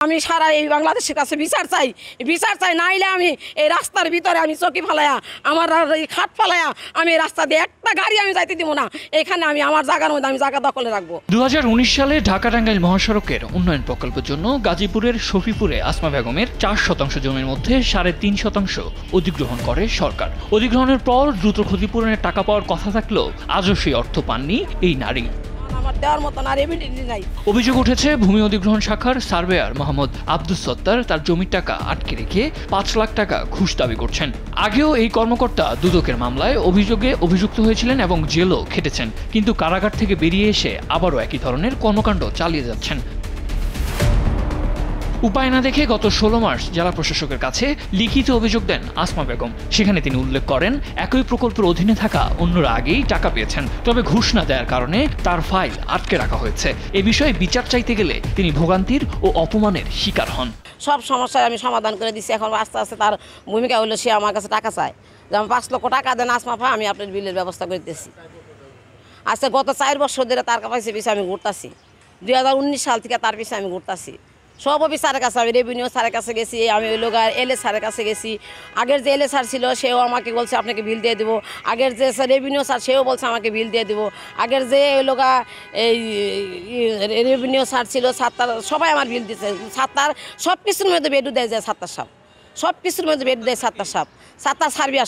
আমি সারা এই বাংলাদেশের কাছে বিচার চাই নাইলে আমি এই রাস্তার ভিতরে আমি চকি ফালাইয়া আমার এই খাট ফালাইয়া আমি এই রাস্তা দিয়ে একটা গাড়ি আমি যাইতে দিব না। এখানে আমি আমার জায়গার মধ্যে আমি জায়গা দখলে রাখবো। 2019 সালে ঢাকা-টাঙ্গাইল মহাসড়কের উন্নয়ন প্রকল্পের জন্য গাজীপুরের শফিপুরে আসমা বেগমের 4% জমির মধ্যে 3.5% অধিগ্রহণ করে সরকার। অধিগ্রহণের পর দ্রুত ক্ষতিপূরণের টাকা পাওয়ার কথা থাকলেও আজও সেই অর্থ পাননি এই নারী। অভিযোগ উঠেছে ভূমি অধিগ্রহণ শাখার সার্ভেয়ার মোহাম্মদ আব্দুস সত্তার তার জমির টাকা আটকে রেখে 5 লাখ টাকা ঘুষ দাবি করছেন। আগেও এই কর্মকর্তা দুদকের মামলায় অভিযোগে অভিযুক্ত হয়েছিলেন এবং জেলও খেটেছেন, কিন্তু কারাগার থেকে বেরিয়ে এসে আবারও একই ধরনের কর্মকাণ্ড চালিয়ে যাচ্ছেন। উপায় না দেখে গত 16 মার্চ জেলা প্রশাসকের কাছে লিখিত অভিযোগ দেন আসমা বেগম। সেখানে তিনি উল্লেখ করেন একই প্রকল্পের অধীনে থাকা অন্যরা আগেই টাকা পেয়েছেন, তবে ঘুষ না দেওয়ার কারণে তার ফাইল আটকে রাখা হয়েছে। এ বিষয়ে বিচার চাইতে গেলে তিনি ভোগান্তির ও অপমানের শিকার হন। সব সমস্যায় আমি সমাধান করে দিচ্ছি। এখন আস্তে আস্তে তার ভূমিকা হলো সে আমার কাছে টাকা চায়, যেমন 5 লক্ষ টাকা দেন আসমা ভাই, আমি আপনার বিলের ব্যবস্থা করে দিতেছি। আজকে গত 4 বছর ধরে তার কাছে পিছিয়ে আমি ঘুরতাছি। 2019 সাল থেকে তার পিছিয়ে আমি ঘুরতাছি। সব অফিসারের কাছে, আমি রেভিনিউ স্যারের কাছে গেছি, আমি ওই লোক এলএ স্যারের কাছে গেছি। আগের যে এলএ স্যার ছিল সেও আমাকে বলছে আপনাকে বিল দিয়ে দেবো। আগের যে রেভিনিউ স্যার সেও বলছে আমাকে বিল দিয়ে দেবো। আগের যে ওই লোক এই রেভিনিউ স্যার ছিল সাত্তার, সবাই আমার বিল দিচ্ছে। সাত্তার সব কিছুর মধ্যে বেডু দেয় যায়, সাত্তার সাপ সব কিছুর মধ্যে বেডু দেয়। সাত্তার সার্বিয়া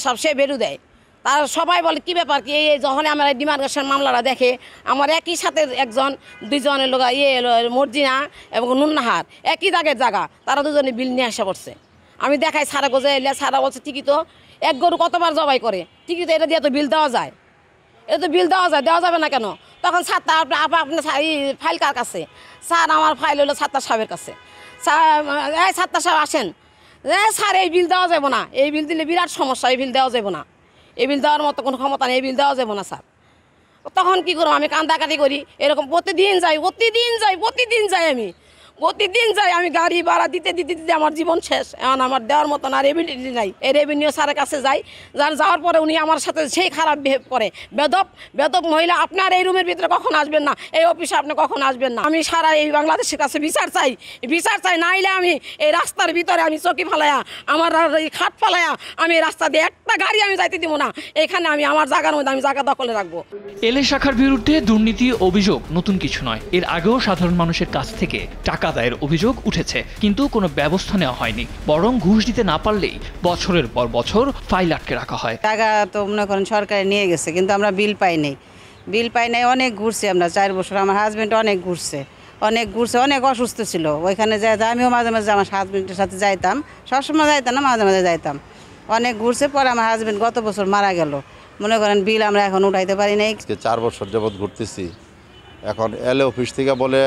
সাপ সে বেডু দেয়। তার সবাই বলে কী ব্যাপার কি, এই যখন আমার ডিমার্কেশন মামলাটা দেখে আমার একই সাথে একজন দুইজনের লোক মর্জিনা এবং নুন্নাহার একই দাগের জায়গা, তারা দুজনে বিল নিয়ে আসা পড়ছে। আমি দেখাই সারা গোজে এলে, সারা বলছে ঠিকই তো, এক গরু কতবার জবাই করে, ঠিকই তো এটা দিয়ে তো বিল দেওয়া যায়, এটা তো বিল দেওয়া যাবে না কেন? তখন সাত্তার আপনার ফাইল কার কাছে? স্যার আমার ফাইল হলো সাত্তার সাহেবের কাছে। সাত্তার সাহেব আসেন, স্যার এই বিল দেওয়া যাবে না, এই বিল দিলে বিরাট সমস্যা, এই বিল দেওয়া যাবে না, এই বিল দেওয়ার মতো কোনো ক্ষমতা নেই, এই বিল দেওয়া যাবে না স্যার। তখন কী করবো, আমি কান্দাকাটি করি, এরকম প্রতিদিন যাই আমি গাড়ি ভাড়া দিতে আমার জীবন শেষ। এখন আমার দেওয়ার মতন আর এবিলিটি নাই। এই রেভিনিউ স্যারের কাছে যাই, যাওয়ার পরে উনি আমার সাথে সেই খারাপ বিহেভ করে। বেদব মহিলা, আপনার এই রুমের ভিতরে কখন আসবেন না, এই অফিসে আপনি কখন আসবেন না। আমি সারা এই বাংলাদেশের কাছে বিচার চাই নাইলে আমি এই রাস্তার ভিতরে আমি চকি ফালাইয়া আমার এই খাট ফালাইয়া আমি এই রাস্তা দিয়ে একটা গাড়ি আমি যাইতে দিব না। এখানে আমি আমার জায়গার মধ্যে আমি জায়গা দখলে রাখবো। এলএ শাখার বিরুদ্ধে দুর্নীতি অভিযোগ নতুন কিছু নয়। এর আগেও সাধারণ মানুষের কাছ থেকে টাকা আদায়ের অভিযোগ উঠেছে, কিন্তু কোনো ব্যবস্থা নেওয়া হয়নি। বরং ঘুষ দিতে না পারলেই বছরের পর বছর ফাইল আটকে রাখা হয়। টাকা তো মনে করেন সরকারে নিয়ে গেছে, কিন্তু আমরা বিল পাই নাই। অনেক ঘুরছি আমরা 4 বছর। আমার হাজব্যান্ড অনেক ঘুরছে, অনেক অসুস্থ ছিল। ওইখানে যাইতাম, আমিও মাঝে মাঝে আমার হাজব্যান্ডের সাথে যাইতাম, সবসময় যাইতাম না, মাঝে মাঝে যাইতাম। অনেক ঘুরছে, পরে আমার হাজব্যান্ড গত বছর মারা গেল। মনে করেন বিল আমরা এখন উঠাইতে পারি নাই। 4 বছর যাবৎ ঘুরতেছি। এখন এলএ অফিস থেকে বলে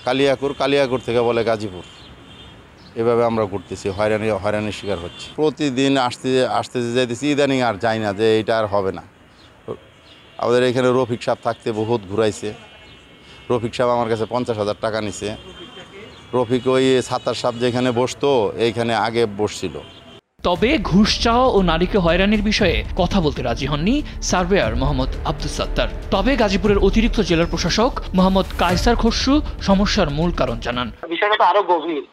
কালিয়াকুর থেকে বলে গাজীপুর, এভাবে আমরা ঘুরতেছি, হয়রানির শিকার হচ্ছে। প্রতিদিন আসতে যাইতেছি, ইদানিং আর যাই না, যে এইটা আর হবে না। আমাদের এখানে রফিক সাহেব থাকতে বহুত ঘুরাইছে। রফিক সাহেব আমার কাছে 50,000 টাকা নিছে। রফিক ওই সাত্তার সাহেব যেখানে বসতো এইখানে আগে বসছিল। তবে ঘুষ চাওয়া ও নারীকে হয়রানির বিষয়ে কথা বলতে রাজি হননি সার্ভেয়ার মোহাম্মদ আব্দুস সত্তার। তবে গাজীপুরের অতিরিক্ত জেলার প্রশাসক মোহাম্মদ কায়সার খসরু সমস্যার মূল কারণ জানান। বিষয়টা তো আরো গভীর।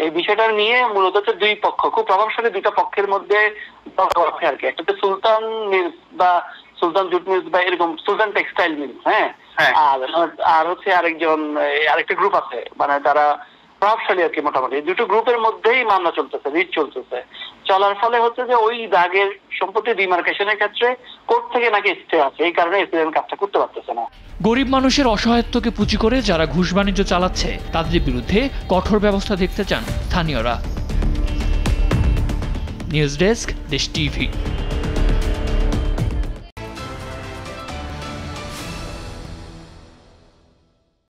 এই বিষয়টা নিয়ে মূলত হচ্ছে দুই পক্ষ, খুব প্রভাবশালী দুইটা পক্ষের মধ্যে আর কি। একটা তো সুলতান মিলস বা সুলতান জুট মিলস বা এরকম সুলতান টেক্সটাইল মিলস, হ্যাঁ, আর হচ্ছে আরেকটা গ্রুপ আছে, মানে তারা প্রভাবশালী আর কি। মোটামুটি দুটো গ্রুপের মধ্যেই মামলা চলতেছে, রিট চলতেছে। চলার ফলে হচ্ছে যে ওই দাগের সম্পত্তি ডিমার্কেশনের ক্ষেত্রে কোর্ট থেকে নাকি স্টে আছে, এই কারণে এসিডেন্ট কাজটা করতে পারতেছে না। গরিব মানুষের অসহায়ত্বকে পুঁজি করে যারা ঘুষ বাণিজ্য চালাচ্ছে তাদের বিরুদ্ধে কঠোর ব্যবস্থা দেখতে চান স্থানীয়রা। নিউজ ডেস্ক, দেশ টিভি।